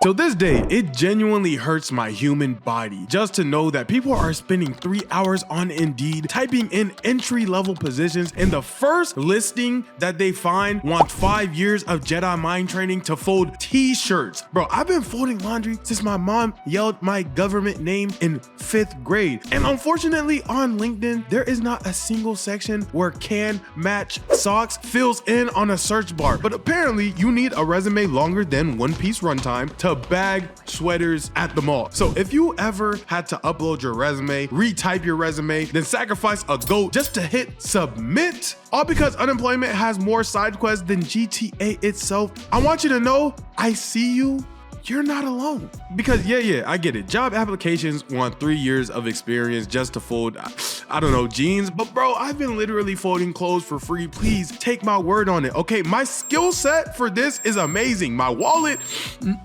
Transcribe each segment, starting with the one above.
To this day, it genuinely hurts my human body just to know that people are spending 3 hours on Indeed typing in entry-level positions, and the first listing that they find wants 5 years of Jedi mind training to fold t-shirts. Bro, I've been folding laundry since my mom yelled my government name in 5th grade. And unfortunately on LinkedIn, there is not a single section where can match socks fills in on a search bar. But apparently you need a resume longer than 1 piece runtime to bag sweaters at the mall. So if you ever had to upload your resume, retype your resume, then sacrifice a goat just to hit submit, all because unemployment has more side quests than GTA itself, I want you to know, I see you. You're not alone. Because yeah, I get it. Job applications want 3 years of experience just to fold, I don't know, jeans. But bro, I've been literally folding clothes for free. Please take my word on it, okay? My skill set for this is amazing. My wallet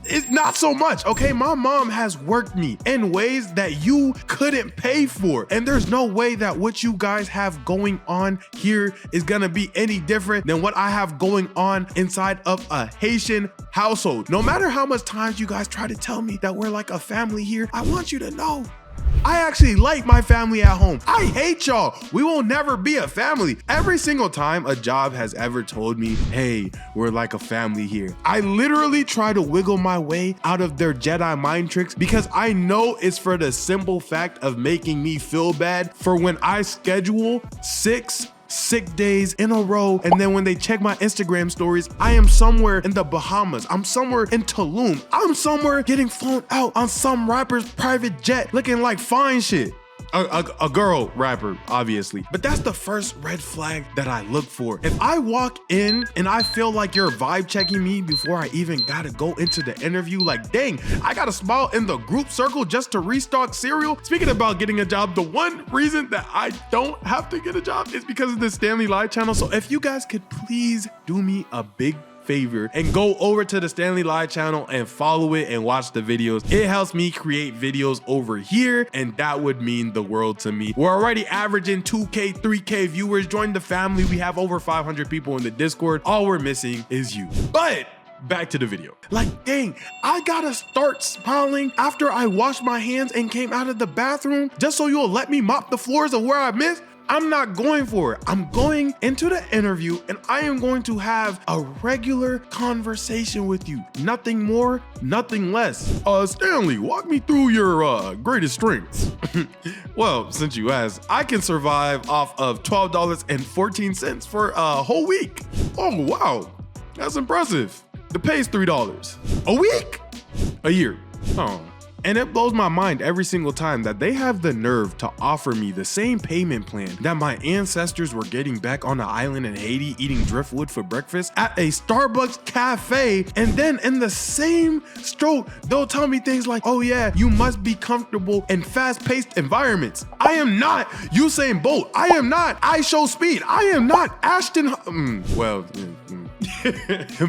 is not so much, okay? My mom has worked me in ways that you couldn't pay for. And there's no way that what you guys have going on here is gonna be any different than what I have going on inside of a Haitian household. No matter how much time you guys try to tell me that we're like a family here, I want you to know I actually like my family at home. I hate y'all. We will never be a family. Every single time a job has ever told me, hey, we're like a family here, I literally try to wiggle my way out of their Jedi mind tricks because I know it's for the simple fact of making me feel bad for when I schedule 6 sick days in a row, and then when they check my Instagram stories, I am somewhere in the Bahamas, I'm somewhere in Tulum, I'm somewhere getting flown out on some rapper's private jet looking like fine shit. A girl rapper, obviously. But that's the first red flag that I look for. If I walk in and I feel like you're vibe checking me before I even gotta go into the interview, like, dang, I gotta smile in the group circle just to restock cereal. Speaking about getting a job, the one reason that I don't have to get a job is because of the Stanley Live channel. So if you guys could please do me a big favor and go over to the Stanley Live channel and follow it and watch the videos. It helps me create videos over here, and that would mean the world to me. We're already averaging 2K, 3K viewers. Join the family. We have over 500 people in the Discord. All we're missing is you. But back to the video. Like, dang, I gotta start smiling after I washed my hands and came out of the bathroom just so you'll let me mop the floors of where I missed? I'm not going for it. I'm going into the interview and I am going to have a regular conversation with you. Nothing more, nothing less. Stanley, walk me through your greatest strengths. Well, since you asked, I can survive off of $12.14 for a whole week. Oh, wow. That's impressive. The pay's $3. A week? A year. Oh. And it blows my mind every single time that they have the nerve to offer me the same payment plan that my ancestors were getting back on the island in Haiti eating driftwood for breakfast at a Starbucks cafe. And then in the same stroke, they'll tell me things like, oh yeah, you must be comfortable in fast-paced environments. I am not Usain Bolt. I am not I Show Speed. I am not Ashton.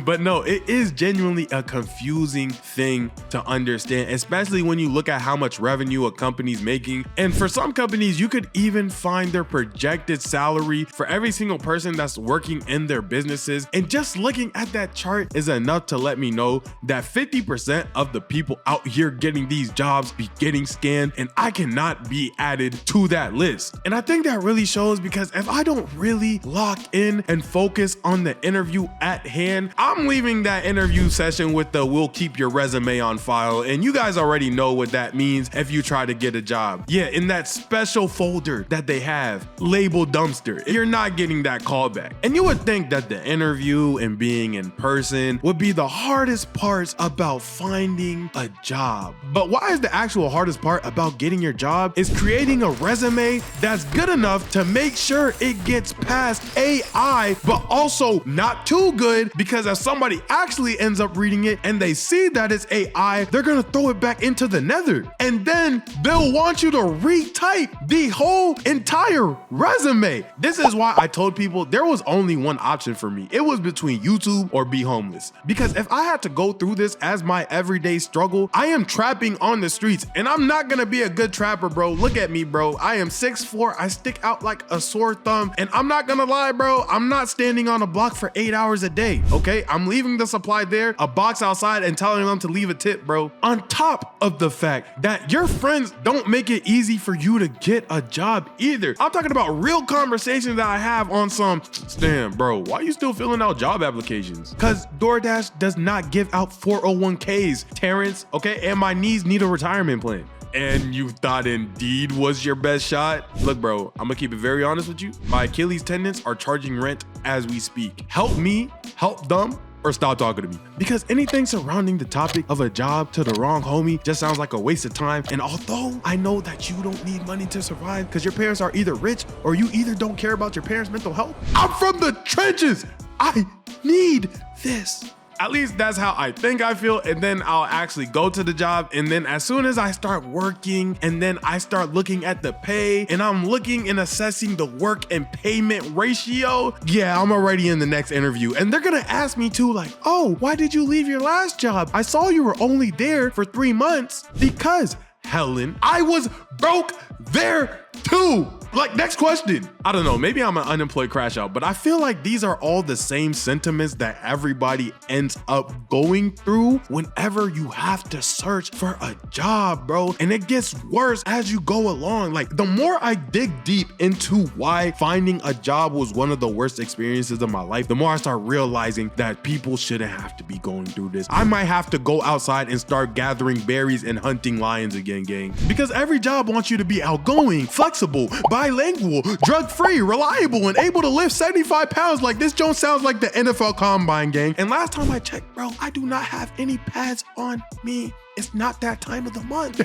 But no, it is genuinely a confusing thing to understand, especially when you look at how much revenue a company's making. And for some companies, you could even find their projected salary for every single person that's working in their businesses. And just looking at that chart is enough to let me know that 50% of the people out here getting these jobs be getting scammed, and I cannot be added to that list. And I think that really shows, because if I don't really lock in and focus on the interview at hand, I'm leaving that interview session with the we'll keep your resume on file. And you guys already know what that means if you try to get a job. Yeah, in that special folder that they have labeled dumpster, you're not getting that callback. And you would think that the interview and being in person would be the hardest parts about finding a job. But why is the actual hardest part about getting your job is creating a resume that's good enough to make sure it gets past AI, but also not too good, because if somebody actually ends up reading it and they see that it's AI, they're gonna throw it back into the nether, and then they'll want you to retype the whole entire resume. This is why I told people there was only one option for me. It was between YouTube or be homeless, because if I had to go through this as my everyday struggle, I am trapping on the streets, and I'm not gonna be a good trapper, bro. Look at me, bro. I am 6'4", I stick out like a sore thumb, and I'm not gonna lie, bro, I'm not standing on a block for 8 hours a day. day, okay? I'm leaving the supply there, a box outside, and telling them to leave a tip, bro. On top of the fact that your friends don't make it easy for you to get a job either. I'm talking about real conversations that I have on some, Stan, bro, why are you still filling out job applications? Because DoorDash does not give out 401ks, Terrence, okay? And my knees need a retirement plan. And you thought Indeed was your best shot? Look, bro, I'm gonna keep it very honest with you. My Achilles tendons are charging rent as we speak. Help me, help them, or stop talking to me. Because anything surrounding the topic of a job to the wrong homie just sounds like a waste of time. And although I know that you don't need money to survive because your parents are either rich or you either don't care about your parents' mental health, I'm from the trenches. I need this. At least that's how I think I feel. And then I'll actually go to the job. And then as soon as I start working and then I start looking at the pay and I'm looking and assessing the work and payment ratio, yeah, I'm already in the next interview. And they're gonna ask me too, like, oh, why did you leave your last job? I saw you were only there for 3 months. Because, Helen, I was broke there too. Like, next question. I don't know, maybe I'm an unemployed crash out, but I feel like these are all the same sentiments that everybody ends up going through whenever you have to search for a job, bro. And it gets worse as you go along. Like, the more I dig deep into why finding a job was one of the worst experiences of my life, the more I start realizing that people shouldn't have to be going through this. I might have to go outside and start gathering berries and hunting lions again, gang. Because every job wants you to be outgoing, flexible, bilingual, drug-free, reliable, and able to lift 75 pounds. Like, this joint sounds like the NFL Combine, gang. And last time I checked, bro, I do not have any pads on me. It's not that time of the month.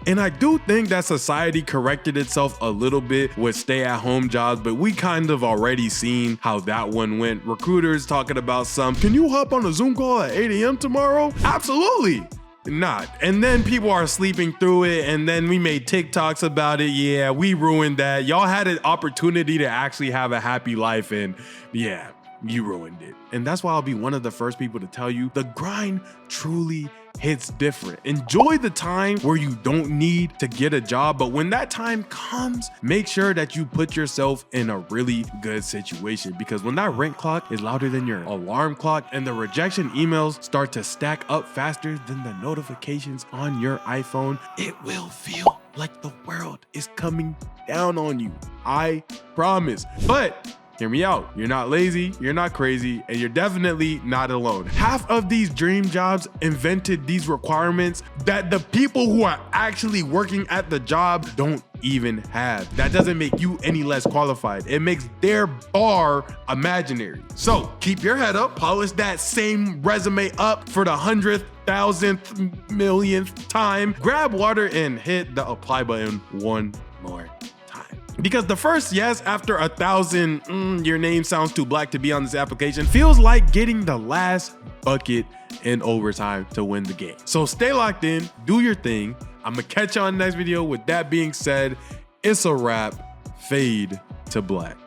And I do think that society corrected itself a little bit with stay-at-home jobs, but we kind of already seen how that one went. Recruiters talking about can you hop on a Zoom call at 8 a.m. tomorrow? Absolutely. Not. And then people are sleeping through it, and then we made TikToks about it. Yeah, we ruined that. Y'all had an opportunity to actually have a happy life, and yeah, you ruined it. And that's why I'll be one of the first people to tell you the grind truly hits different. Enjoy the time where you don't need to get a job, but when that time comes, make sure that you put yourself in a really good situation, because when that rent clock is louder than your alarm clock and the rejection emails start to stack up faster than the notifications on your iPhone, it will feel like the world is coming down on you. I promise. But hear me out. You're not lazy, you're not crazy, and you're definitely not alone. Half of these dream jobs invented these requirements that the people who are actually working at the job don't even have. That doesn't make you any less qualified. It makes their bar imaginary. So keep your head up, polish that same resume up for the 100th, 1000th, millionth time. Grab water and hit the apply button one more. Because the first yes after 1,000, your name sounds too black to be on this application, feels like getting the last bucket in overtime to win the game. So stay locked in, do your thing. I'm gonna catch you on the next video. With that being said, it's a wrap. Fade to black.